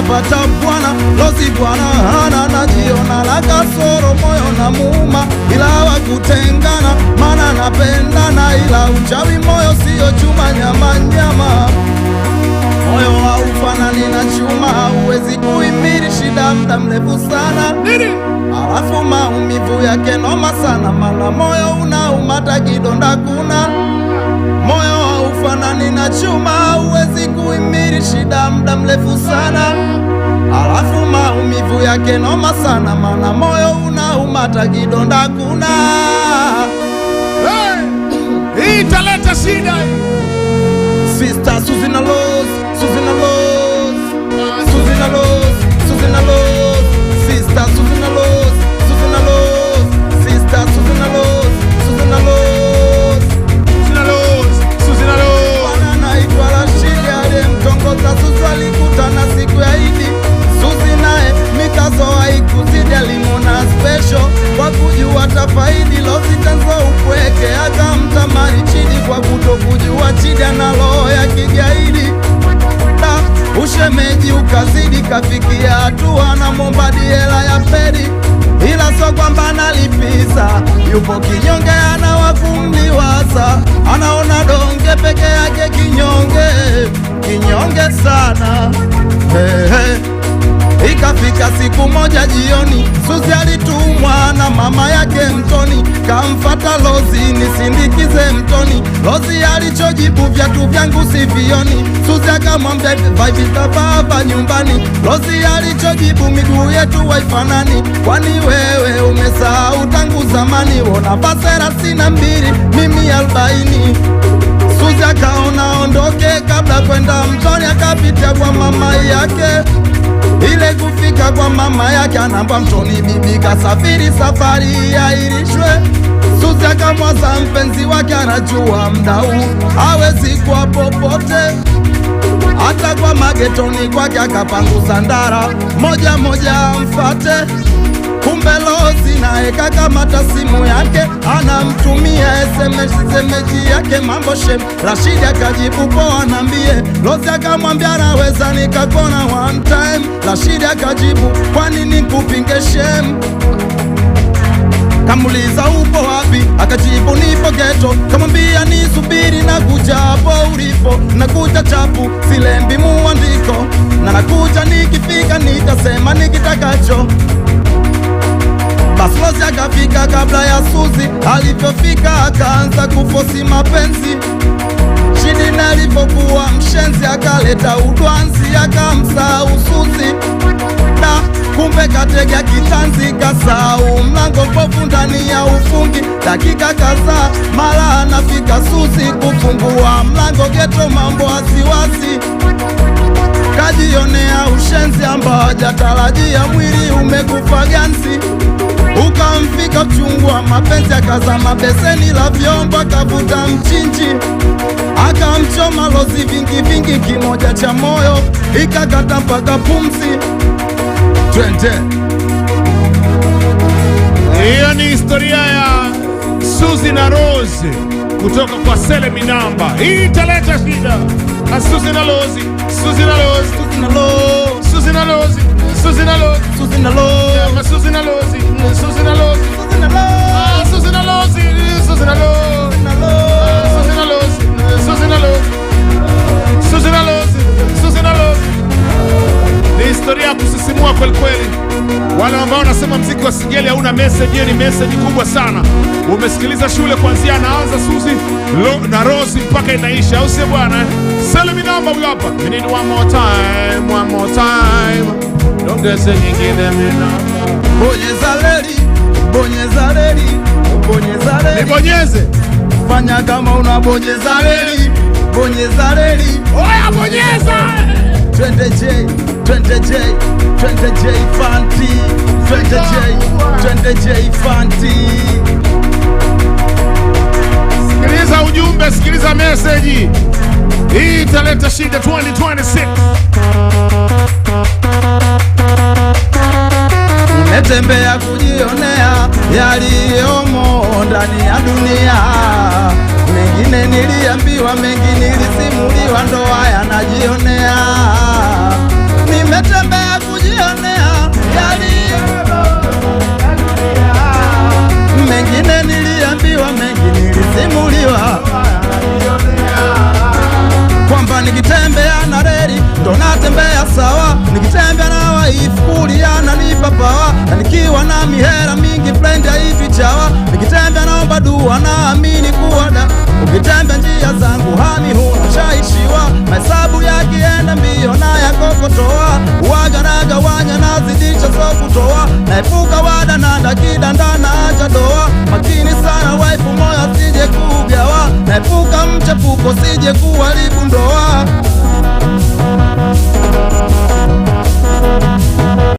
kapata bwana, Lozi bwana hana, najiona la kasoro, moyo na muuma, ila wakutengana, mana napendana, ila uchawi moyo siyo chuma, nyama nyama. Moyo haufanani na chuma, hauwezi kuhimili shida muda mrefu sana. Alafu maumivu yake noma sana, mala moyo unaumata kidonda kuna. Moyo haufanani na chuma, hauwezi kuhimili shida muda mrefu sana. Alafu maumivu yake noma sana, mala moyo unaumata kidonda kuna. Hii italeta shida. Sister Suzina Loz, Suzina Loz, Suzina Loz, Suzina Loz, Sister Suzina Loz, Suzina Loz, Sister Suzina Loz, Suzina Loz, Suzina Loz, Suzina Loz. Bwana naitwa Rashidi aliyemtongoza Suzi, alikutana siku ya Idi. Suzi naye mikazo haikuzidi, alimwona special kwa kujua tafaidi. Lozi chanzo upweke, akamtamani Chidi kwa kutokujua Chidi ana roho ya kigaidi. Ushemeji ukazidi, kafikia hatua na momba hela ya pedi, ila so kwamba nalipiza. Yupo kinyonge ana wakumliwaza, anaona donge peke yake, kinyonge kinyonge sana. Ikafika siku moja jioni, Suzi alitumwa na mama yake mtoni, kamfata Lozi nisindikize mtoni. Lozi alichojibu viatu vyangu sivioni, Suzi akamwambia vivita baba nyumbani. Lozi alichojibu miguu yetu waifanani, kwani wewe umesahau tangu zamani, wona basi 32 mimi 40. Suzi akaona ondoke kabla kwenda mtoni, akapitia kwa mama yake. Ile kufika kwa mama yake anamba mtoni, bibi kasafiri, safari yairishwe. Suzi akamwaza mpenzi wake, anajua mda huu hawezi kwa popote, hata kwa magetoni kwake akapanguza ndara, moja moja mfate. Kumbe Lozi naye kakamata simu yake, anamtumia SMS semeji yake, mambo shem. Rashidi akajibu poa, nambie. Lozi akamwambia naweza nikakona one time. Rashidi akajibu kwa nini kupinge shem? Kamuliza upo wapi? Akajibu nipo geto. Kamwambia nisubiri na kuja hapo ulipo, nakuja chapu silembi muandiko, na nakuja nikifika nitasema nikitakacho. Basi Lozi akafika kabla ya Suzi, alivyofika akaanza kufosi mapenzi. Chidi na alivyokuwa mshenzi, akaleta udwanzi, akamsahau Suzi. Na kumbe katega kitanzi, kasahau mlango mbovu ndani ya ufungi. Dakika kadhaa mara anafika Suzi kufungua mlango, geto mambo wasiwasi. Kajionea ushenzi ambao hajatarajia, mwili umekufa ganzi. Ukamfika uchungu wa mapenzi, akazama beseni la vyombo, akavuta mchinji, akamchoma Lozi vingi vingi, kimoja cha moyo ikakata mpaka pumzi. Twende. Hiyo ni historia ya Suzi na Rose kutoka kwa Sele Minamba. Hii italeta shida. Suzi na Lozi, Suzi na Lozi, Suzi na Lozi, Suzi na Lozi, Suzi na Lozi, Suzi na Lozi, Suzi na Lozi, Suzi na Lozi, Suzi na Lozi, Suzi na Lozi, Suzi na Lozi, Suzi na Lozi, Suzi na Lozi, Suzi na Lozi, Suzi na Lozi. Ni historia ya kusisimua kweli kweli. Wale ambao wanasema mziki wa Singeli hauna message, hiyo ni message kubwa sana. Umesikiliza shule kuanzia anaanza Suzi na Rose mpaka inaisha, au sio bwana? Sele Minamba huyu hapa. We need one more time, one more time. Ongeze nyingine Minamba. bonyeza leli, bonyeza leli, bonyeza leli. Nibonyeze. Fanya kama unabonyeza leli, bonyeza leli. Oya bonyeza. 20J, 20J, 20J Fanti, 20J, 20J Fanti. Sikiliza ujumbe, sikiliza message. Hii italeta shida 2026. Nimetembea kujionea yaliyomo ndani ya dunia, mengine niliambiwa, mengi nilisimuliwa, ndo haya najionea. Nimetembea nikitembea na reli ndo natembea sawa, nikitembea na waifu kulia ananipa pawa, na nikiwa na mihela mingi friend hivi chawa, nikitembea naomba dua naamini kuwa da, ukitembea njia zangu hami hunashaishiwa, mahesabu yakienda mbio na yakokotoa, uwaga nagawanya nazidisha so kutoa, naepuka wada nanda kidandana acha doa, makini sana waifu moyo sije kugawa, naepuka mchepuko sije kuharibu ndoa.